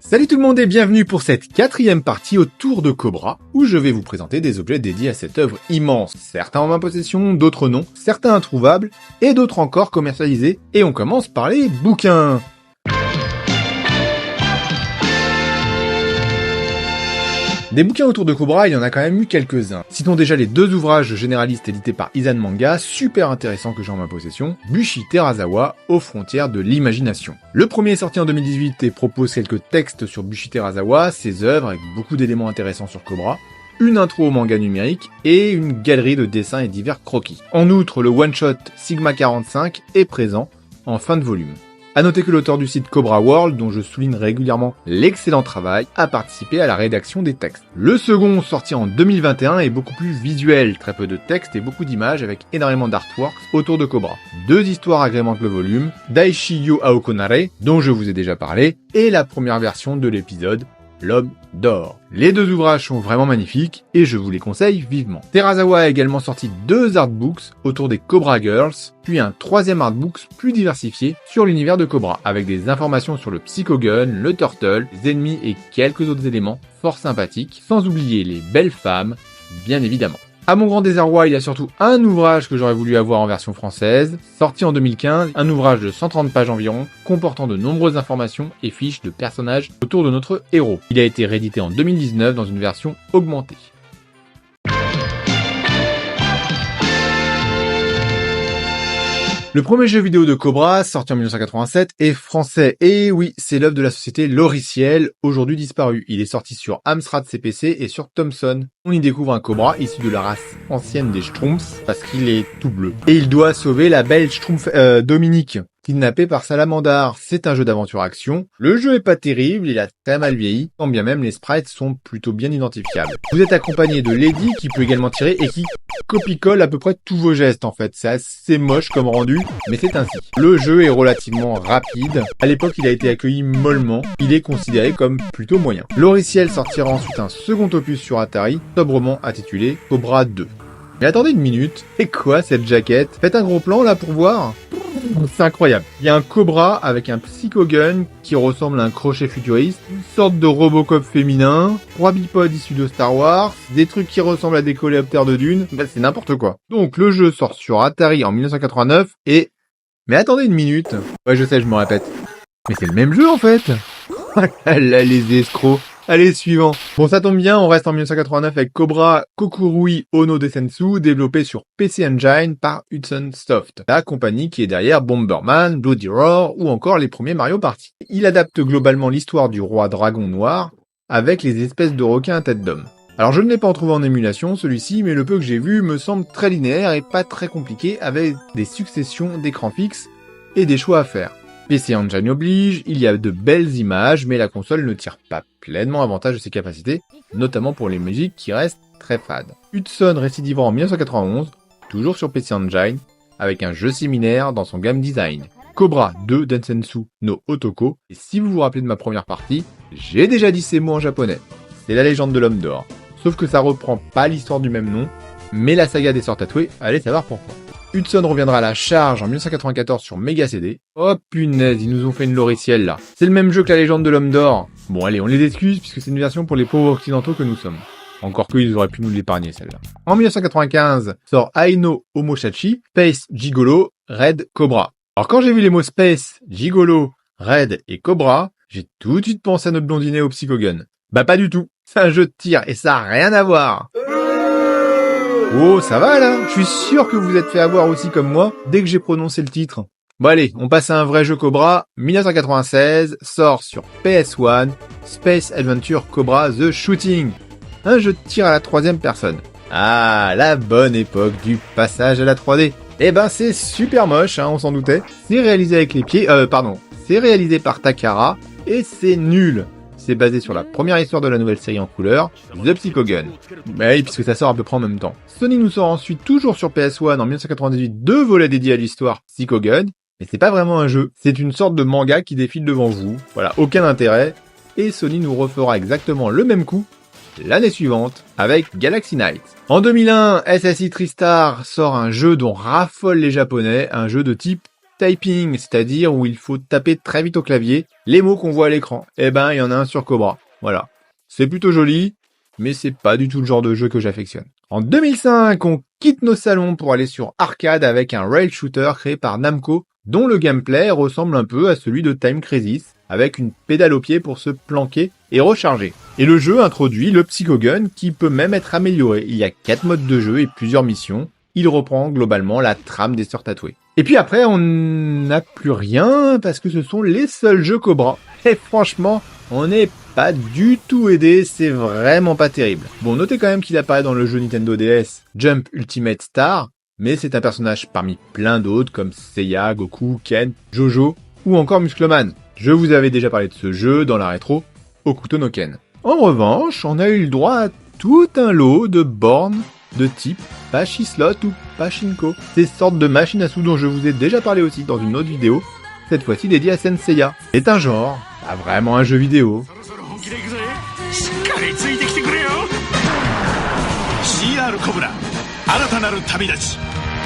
Salut tout le monde et bienvenue pour cette 4e partie autour de Cobra, où je vais vous présenter des objets dédiés à cette œuvre immense. Certains en ma possession, d'autres non, certains introuvables, et d'autres encore commercialisés. Et on commence par les bouquins. Des bouquins autour de Cobra, il y en a quand même eu quelques-uns. Citons déjà les 2 ouvrages généralistes édités par Izan Manga, super intéressants que j'ai en ma possession, Bushi Terasawa, aux frontières de l'imagination. Le premier est sorti en 2018 et propose quelques textes sur Bushi Terasawa, ses œuvres avec beaucoup d'éléments intéressants sur Cobra, une intro au manga numérique et une galerie de dessins et divers croquis. En outre, le one-shot Sigma 45 est présent en fin de volume. A noter que l'auteur du site Cobra World, dont je souligne régulièrement l'excellent travail, a participé à la rédaction des textes. Le second, sorti en 2021, est beaucoup plus visuel, très peu de texte et beaucoup d'images avec énormément d'artworks autour de Cobra. 2 histoires agrémentent le volume, Daishi Yo Aokonare, dont je vous ai déjà parlé, et la première version de l'épisode, L'Homme d'Or. Les 2 ouvrages sont vraiment magnifiques et je vous les conseille vivement. Terasawa a également sorti 2 artbooks autour des Cobra Girls, puis un 3e artbook plus diversifié sur l'univers de Cobra, avec des informations sur le Psychogun, le Turtle, les ennemis et quelques autres éléments fort sympathiques, sans oublier les belles femmes, bien évidemment. À mon grand désarroi, il y a surtout un ouvrage que j'aurais voulu avoir en version française, sorti en 2015, un ouvrage de 130 pages environ, comportant de nombreuses informations et fiches de personnages autour de notre héros. Il a été réédité en 2019 dans une version augmentée. Le premier jeu vidéo de Cobra, sorti en 1987, est français. Et oui, c'est l'œuvre de la société Loriciel, aujourd'hui disparue. Il est sorti sur Amstrad CPC et sur Thomson. On y découvre un Cobra issu de la race ancienne des Schtroumpfs, parce qu'il est tout bleu. Et il doit sauver la belle Schtroumpf Dominique, kidnappée par Salamandar. C'est un jeu d'aventure-action. Le jeu est pas terrible, il a très mal vieilli, quand bien même les sprites sont plutôt bien identifiables. Vous êtes accompagné de Lady, qui peut également tirer et qui copie-colle à peu près tous vos gestes en fait. C'est assez moche comme rendu, mais c'est ainsi. Le jeu est relativement rapide. À l'époque, il a été accueilli mollement. Il est considéré comme plutôt moyen. Loriciel sortira ensuite un second opus sur Atari, sobrement intitulé Cobra 2. Mais attendez une minute, c'est quoi cette jaquette? Faites un gros plan là pour voir. C'est incroyable. Il y a un Cobra avec un Psychogun qui ressemble à un crochet futuriste, une sorte de Robocop féminin, 3 bipodes issus de Star Wars, des trucs qui ressemblent à des coléoptères de Dune, c'est n'importe quoi. Donc le jeu sort sur Atari en 1989 et... Mais attendez une minute. Ouais, je sais, je me répète. Mais c'est le même jeu en fait. Là, les escrocs. Allez, suivant. Bon, ça tombe bien, on reste en 1989 avec Cobra Kokurui Ono Desensu, développé sur PC Engine par Hudson Soft, la compagnie qui est derrière Bomberman, Bloody Roar ou encore les premiers Mario Party. Il adapte globalement l'histoire du roi dragon noir avec les espèces de requins à tête d'homme. Alors je ne l'ai pas trouvé en émulation celui-ci, mais le peu que j'ai vu me semble très linéaire et pas très compliqué avec des successions d'écrans fixes et des choix à faire. PC Engine oblige, il y a de belles images, mais la console ne tire pas pleinement avantage de ses capacités, notamment pour les musiques qui restent très fades. Hudson récidivera en 1991, toujours sur PC Engine, avec un jeu similaire dans son game design. Cobra 2 Densensu no Otoko, et si vous vous rappelez de ma première partie, j'ai déjà dit ces mots en japonais. C'est la légende de l'homme d'or. Sauf que ça reprend pas l'histoire du même nom, mais la saga des sorts tatoués, allez savoir pourquoi. Hudson reviendra à la charge en 1994 sur Mega CD. Oh punaise, ils nous ont fait une loricielle là. C'est le même jeu que la légende de l'homme d'or. Bon allez, on les excuse puisque c'est une version pour les pauvres occidentaux que nous sommes. Encore qu'ils auraient pu nous l'épargner celle-là. En 1995 sort Aino Omoshachi, Space Gigolo, Red Cobra. Alors quand j'ai vu les mots Space, Gigolo, Red et Cobra, j'ai tout de suite pensé à notre blondinet au Psychogun. Bah pas du tout, c'est un jeu de tir et ça a rien à voir. Oh, ça va là? Je suis sûr que vous vous êtes fait avoir aussi comme moi dès que j'ai prononcé le titre. Bon allez, on passe à un vrai jeu Cobra. 1996, sort sur PS1, Space Adventure Cobra The Shooting. Un jeu de tir à la 3e personne. Ah, la bonne époque du passage à la 3D. Eh ben c'est super moche, hein, on s'en doutait. C'est réalisé avec les pieds, c'est réalisé par Takara et c'est nul. C'est basé sur la première histoire de la nouvelle série en couleur, The Psychogun. Mais oui, puisque ça sort à peu près en même temps. Sony nous sort ensuite toujours sur PS1 en 1998 2 volets dédiés à l'histoire Psychogun, mais c'est pas vraiment un jeu, c'est une sorte de manga qui défile devant vous. Voilà, aucun intérêt, et Sony nous refera exactement le même coup l'année suivante avec Galaxy Knight. En 2001, SSI Tristar sort un jeu dont raffolent les japonais, un jeu de type typing, c'est-à-dire où il faut taper très vite au clavier les mots qu'on voit à l'écran. Eh ben, il y en a un sur Cobra. Voilà. C'est plutôt joli, mais c'est pas du tout le genre de jeu que j'affectionne. En 2005, on quitte nos salons pour aller sur arcade avec un rail shooter créé par Namco, dont le gameplay ressemble un peu à celui de Time Crisis, avec une pédale au pied pour se planquer et recharger. Et le jeu introduit le Psycho Gun qui peut même être amélioré. Il y a 4 modes de jeu et plusieurs missions. Il reprend globalement la trame des Sœurs Tatouées. Et puis après, on n'a plus rien parce que ce sont les seuls jeux Cobra. Et franchement, on n'est pas du tout aidé, c'est vraiment pas terrible. Bon, notez quand même qu'il apparaît dans le jeu Nintendo DS Jump Ultimate Star, mais c'est un personnage parmi plein d'autres comme Seiya, Goku, Ken, Jojo ou encore Muscleman. Je vous avais déjà parlé de ce jeu dans la rétro Hokuto no Ken. En revanche, on a eu le droit à tout un lot de bornes de type Pachislot ou Pachinko. Ces sortes de machines à sous dont je vous ai déjà parlé aussi dans une autre vidéo, cette fois-ci dédiée à Senseiya. C'est un genre, pas vraiment un jeu vidéo.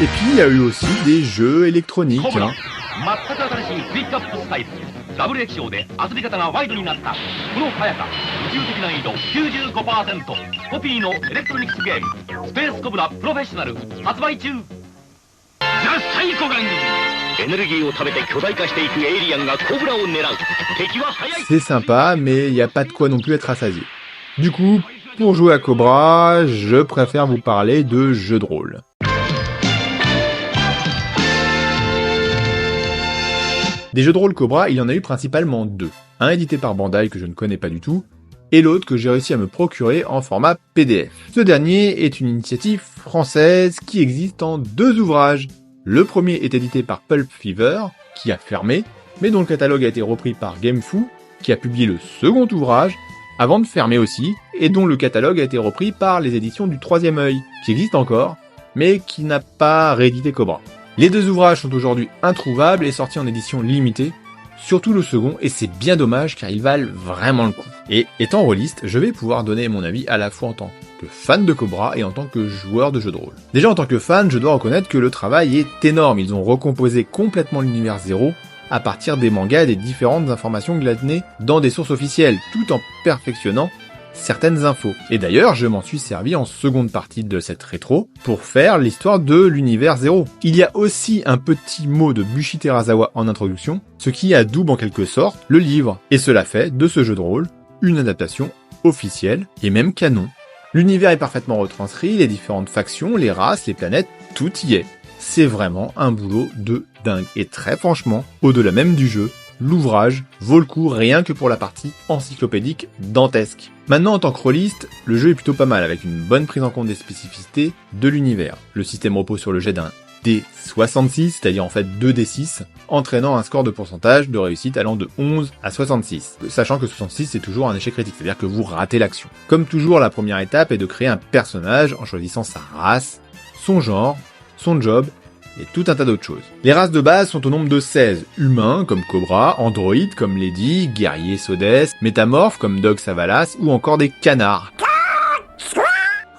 Et puis il y a eu aussi des jeux électroniques. Hein. C'est sympa, mais il n'y a pas de quoi non plus être rassasié. Du coup, pour jouer à Cobra, je préfère vous parler de jeux de rôle. Des jeux de rôle Cobra, il y en a eu principalement 2. Un édité par Bandai que je ne connais pas du tout, et l'autre que j'ai réussi à me procurer en format PDF. Ce dernier est une initiative française qui existe en 2 ouvrages. Le premier est édité par Pulp Fever, qui a fermé, mais dont le catalogue a été repris par Gamefoo, qui a publié le second ouvrage, avant de fermer aussi, et dont le catalogue a été repris par les éditions du Troisième Œil, qui existe encore, mais qui n'a pas réédité Cobra. Les 2 ouvrages sont aujourd'hui introuvables et sortis en édition limitée, surtout le second, et c'est bien dommage car ils valent vraiment le coup. Et étant rôliste, je vais pouvoir donner mon avis à la fois en tant que fan de Cobra et en tant que joueur de jeux de rôle. Déjà en tant que fan, je dois reconnaître que le travail est énorme, ils ont recomposé complètement l'univers Zero à partir des mangas et des différentes informations glanées dans des sources officielles, tout en perfectionnant certaines infos. Et d'ailleurs, je m'en suis servi en seconde partie de cette rétro pour faire l'histoire de l'univers Zero. Il y a aussi un petit mot de Bushi Terasawa en introduction, ce qui adoube en quelque sorte le livre. Et cela fait de ce jeu de rôle une adaptation officielle et même canon. L'univers est parfaitement retranscrit, les différentes factions, les races, les planètes, tout y est. C'est vraiment un boulot de dingue. Et très franchement, au-delà même du jeu, l'ouvrage vaut le coup rien que pour la partie encyclopédique dantesque. Maintenant, en tant que rôliste, le jeu est plutôt pas mal avec une bonne prise en compte des spécificités de l'univers. Le système repose sur le jet d'un D66, c'est-à-dire en fait 2D6, entraînant un score de pourcentage de réussite allant de 11 à 66. Sachant que 66 c'est toujours un échec critique, c'est-à-dire que vous ratez l'action. Comme toujours, la première étape est de créer un personnage en choisissant sa race, son genre, son job, et tout un tas d'autres choses. Les races de base sont au nombre de 16. Humains, comme Cobra, androïdes, comme Lady, guerriers Sodès, métamorphes, comme Dog Savalas, ou encore des canards.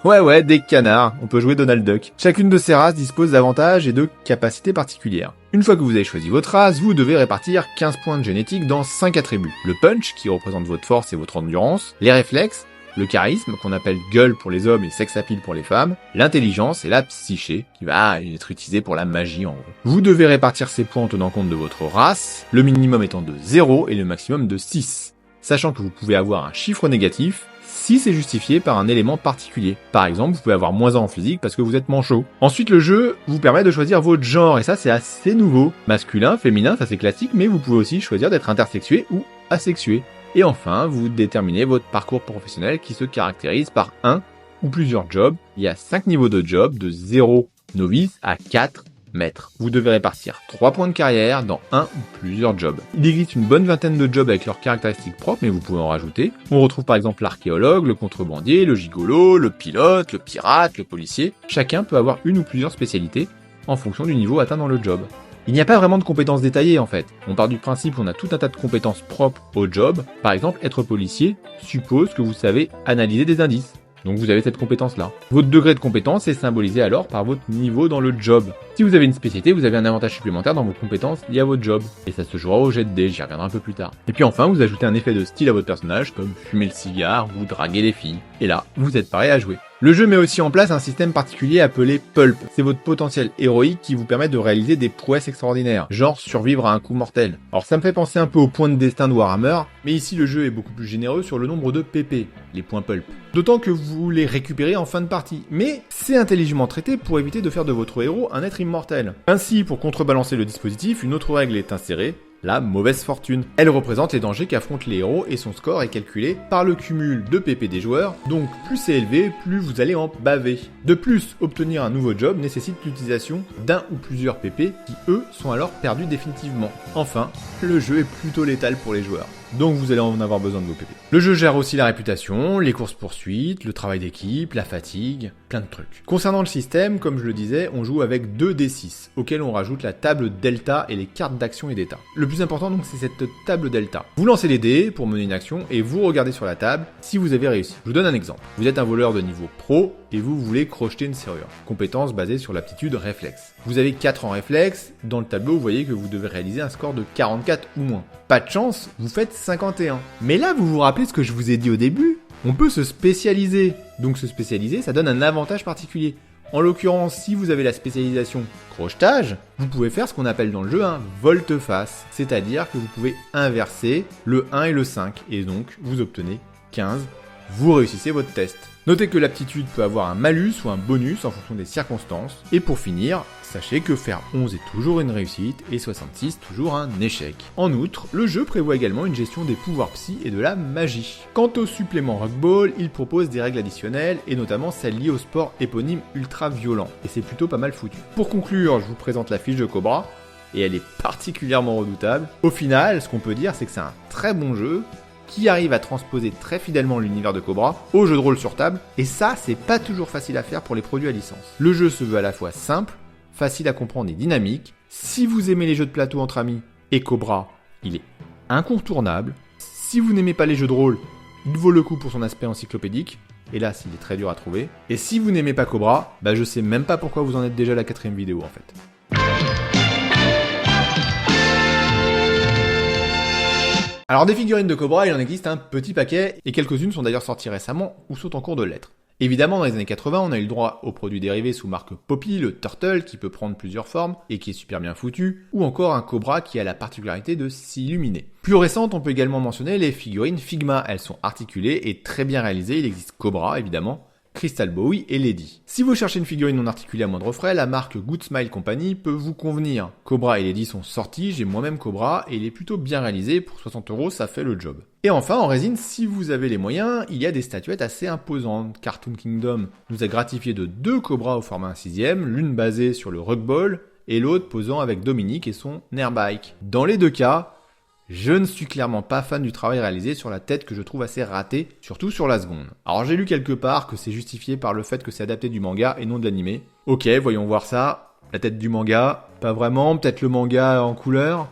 Ouais, des canards. On peut jouer Donald Duck. Chacune de ces races dispose d'avantages et de capacités particulières. Une fois que vous avez choisi votre race, vous devez répartir 15 points de génétique dans 5 attributs. Le punch, qui représente votre force et votre endurance, les réflexes, le charisme, qu'on appelle gueule pour les hommes et sex appeal pour les femmes, l'intelligence et la psyché, qui va être utilisée pour la magie en gros. Vous devez répartir ces points en tenant compte de votre race, le minimum étant de 0 et le maximum de 6. Sachant que vous pouvez avoir un chiffre négatif, si c'est justifié par un élément particulier. Par exemple, vous pouvez avoir moins 1 en physique parce que vous êtes manchot. Ensuite, le jeu vous permet de choisir votre genre, et ça c'est assez nouveau. Masculin, féminin, ça c'est classique, mais vous pouvez aussi choisir d'être intersexué ou asexué. Et enfin, vous déterminez votre parcours professionnel qui se caractérise par un ou plusieurs jobs. Il y a 5 niveaux de jobs, de 0 novice à 4 maître. Vous devez répartir 3 points de carrière dans un ou plusieurs jobs. Il existe une bonne vingtaine de jobs avec leurs caractéristiques propres, mais vous pouvez en rajouter. On retrouve par exemple l'archéologue, le contrebandier, le gigolo, le pilote, le pirate, le policier. Chacun peut avoir une ou plusieurs spécialités en fonction du niveau atteint dans le job. Il n'y a pas vraiment de compétences détaillées en fait. On part du principe qu'on a tout un tas de compétences propres au job. Par exemple, être policier suppose que vous savez analyser des indices. Donc vous avez cette compétence-là. Votre degré de compétence est symbolisé alors par votre niveau dans le job. Si vous avez une spécialité, vous avez un avantage supplémentaire dans vos compétences liées à votre job. Et ça se jouera au jet de dés, j'y reviendrai un peu plus tard. Et puis enfin, vous ajoutez un effet de style à votre personnage, comme fumer le cigare ou draguer les filles. Et là, vous êtes prêt à jouer. Le jeu met aussi en place un système particulier appelé Pulp. C'est votre potentiel héroïque qui vous permet de réaliser des prouesses extraordinaires, genre survivre à un coup mortel. Alors ça me fait penser un peu au point de destin de Warhammer, mais ici le jeu est beaucoup plus généreux sur le nombre de PP, les points Pulp. D'autant que vous les récupérez en fin de partie, mais c'est intelligemment traité pour éviter de faire de votre héros un être immortel. Ainsi, pour contrebalancer le dispositif, une autre règle est insérée, la mauvaise fortune. Elle représente les dangers qu'affrontent les héros et son score est calculé par le cumul de PP des joueurs, donc plus c'est élevé, plus vous allez en baver. De plus, obtenir un nouveau job nécessite l'utilisation d'un ou plusieurs PP qui eux sont alors perdus définitivement. Enfin, le jeu est plutôt létal pour les joueurs. Donc vous allez en avoir besoin de vos PP. Le jeu gère aussi la réputation, les courses-poursuites, le travail d'équipe, la fatigue, plein de trucs. Concernant le système, comme je le disais, on joue avec 2 D6, auxquels on rajoute la table Delta et les cartes d'action et d'état. Le plus important donc c'est cette table Delta. Vous lancez les dés pour mener une action et vous regardez sur la table si vous avez réussi. Je vous donne un exemple. Vous êtes un voleur de niveau pro et vous voulez crocheter une serrure. Compétence basée sur l'aptitude réflexe. Vous avez 4 en réflexe, dans le tableau vous voyez que vous devez réaliser un score de 44 ou moins. Pas de chance, vous faites 51. Mais là vous vous rappelez ce que je vous ai dit au début ? On peut se spécialiser. Donc se spécialiser, ça donne un avantage particulier. En l'occurrence, si vous avez la spécialisation crochetage, vous pouvez faire ce qu'on appelle dans le jeu un volte-face. C'est-à-dire que vous pouvez inverser le 1 et le 5. Et donc, vous obtenez 15. Vous réussissez votre test. Notez que l'aptitude peut avoir un malus ou un bonus en fonction des circonstances. Et pour finir, sachez que faire 11 est toujours une réussite et 66 toujours un échec. En outre, le jeu prévoit également une gestion des pouvoirs psy et de la magie. Quant au supplément Rugball, il propose des règles additionnelles et notamment celles liées au sport éponyme ultra violent. Et c'est plutôt pas mal foutu. Pour conclure, je vous présente la fiche de Cobra. Et elle est particulièrement redoutable. Au final, ce qu'on peut dire, c'est que c'est un très bon jeu qui arrive à transposer très fidèlement l'univers de Cobra au jeu de rôle sur table, et ça, c'est pas toujours facile à faire pour les produits à licence. Le jeu se veut à la fois simple, facile à comprendre et dynamique. Si vous aimez les jeux de plateau entre amis et Cobra, il est incontournable. Si vous n'aimez pas les jeux de rôle, il vaut le coup pour son aspect encyclopédique. Hélas, il est très dur à trouver. Et si vous n'aimez pas Cobra, je sais même pas pourquoi vous en êtes déjà à la 4ème vidéo en fait. Alors des figurines de Cobra, il en existe un petit paquet, et quelques-unes sont d'ailleurs sorties récemment ou sont en cours de l'être. Évidemment, dans les années 80, on a eu le droit aux produits dérivés sous marque Poppy, le Turtle, qui peut prendre plusieurs formes, et qui est super bien foutu, ou encore un Cobra qui a la particularité de s'illuminer. Plus récente, on peut également mentionner les figurines Figma, elles sont articulées et très bien réalisées, il existe Cobra évidemment, Crystal Bowie et Lady. Si vous cherchez une figurine non articulée à moindre frais, la marque Good Smile Company peut vous convenir. Cobra et Lady sont sortis, j'ai moi-même Cobra et il est plutôt bien réalisé, pour 60 €, ça fait le job. Et enfin, en résine, si vous avez les moyens, il y a des statuettes assez imposantes. Cartoon Kingdom nous a gratifié de 2 Cobras au format 1/6, l'une basée sur le Rugball et l'autre posant avec Dominique et son Airbike. Dans les deux cas, je ne suis clairement pas fan du travail réalisé sur la tête que je trouve assez raté, surtout sur la seconde. Alors j'ai lu quelque part que c'est justifié par le fait que c'est adapté du manga et non de l'animé. Ok, voyons voir ça. La tête du manga, pas vraiment, peut-être le manga en couleur.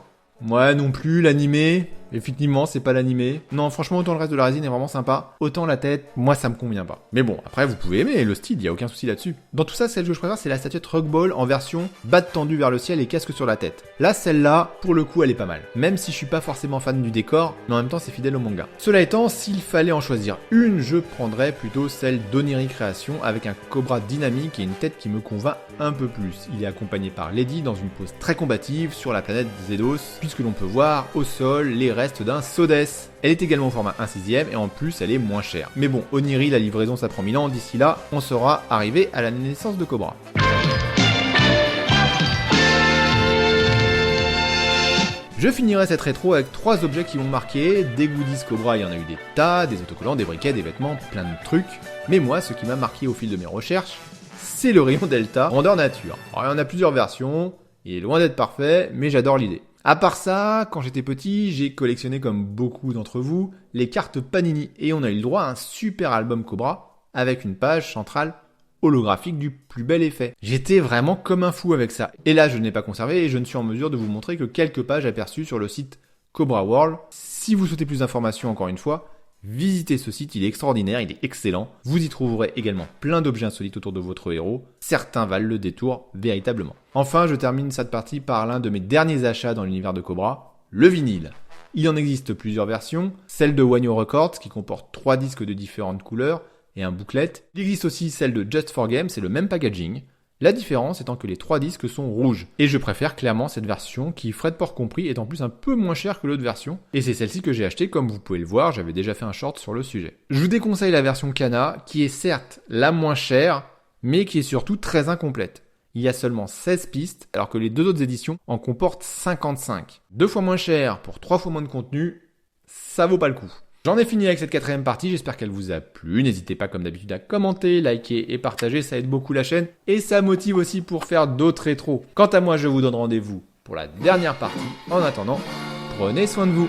Ouais, non plus, l'animé, effectivement, c'est pas l'animé. Non, franchement, autant le reste de la résine est vraiment sympa, autant la tête, moi ça me convient pas. Mais bon, après vous pouvez aimer le style, y a aucun souci là-dessus. Dans tout ça, celle que je préfère, c'est la statuette Rugball en version batte tendue vers le ciel et casque sur la tête. Là, celle-là, pour le coup, elle est pas mal. Même si je suis pas forcément fan du décor, mais en même temps, c'est fidèle au manga. Cela étant, s'il fallait en choisir une, je prendrais plutôt celle d'Oniri Création avec un Cobra dynamique et une tête qui me convainc un peu plus. Il est accompagné par Lady dans une pose très combative sur la planète Zedos, puisque l'on peut voir au sol les restes d'un Sodes. Elle est également au format 1/6 et en plus elle est moins chère. Mais bon, Oniri, la livraison ça prend 1000 ans, d'ici là on sera arrivé à la naissance de Cobra. Je finirai cette rétro avec 3 objets qui m'ont marqué, des goodies Cobra, il y en a eu des tas, des autocollants, des briquets, des vêtements, plein de trucs. Mais moi, ce qui m'a marqué au fil de mes recherches, c'est le rayon Delta, grandeur nature. Alors il y en a plusieurs versions, il est loin d'être parfait, mais j'adore l'idée. À part ça, quand j'étais petit, j'ai collectionné comme beaucoup d'entre vous les cartes Panini et on a eu le droit à un super album Cobra avec une page centrale holographique du plus bel effet. J'étais vraiment comme un fou avec ça. Et là, je ne l'ai pas conservé et je ne suis en mesure de vous montrer que quelques pages aperçues sur le site Cobra World. Si vous souhaitez plus d'informations, encore une fois, Visitez ce site, il est extraordinaire, il est excellent. Vous y trouverez également plein d'objets insolites autour de votre héros. Certains valent le détour véritablement. Enfin, je termine cette partie par l'un de mes derniers achats dans l'univers de Cobra, le vinyle. Il en existe plusieurs versions, celle de Wanyo Records qui comporte 3 disques de différentes couleurs et un booklet. Il existe aussi celle de Just for Games, c'est le même packaging. La différence étant que les 3 disques sont rouges. Et je préfère clairement cette version qui, frais de port compris, est en plus un peu moins chère que l'autre version. Et c'est celle-ci que j'ai achetée, comme vous pouvez le voir, j'avais déjà fait un short sur le sujet. Je vous déconseille la version Kana, qui est certes la moins chère, mais qui est surtout très incomplète. Il y a seulement 16 pistes, alors que les 2 autres éditions en comportent 55. 2 fois moins cher pour 3 fois moins de contenu, ça vaut pas le coup. J'en ai fini avec cette 4ème partie, j'espère qu'elle vous a plu. N'hésitez pas comme d'habitude à commenter, liker et partager, ça aide beaucoup la chaîne. Et ça motive aussi pour faire d'autres rétros. Quant à moi, je vous donne rendez-vous pour la dernière partie. En attendant, prenez soin de vous.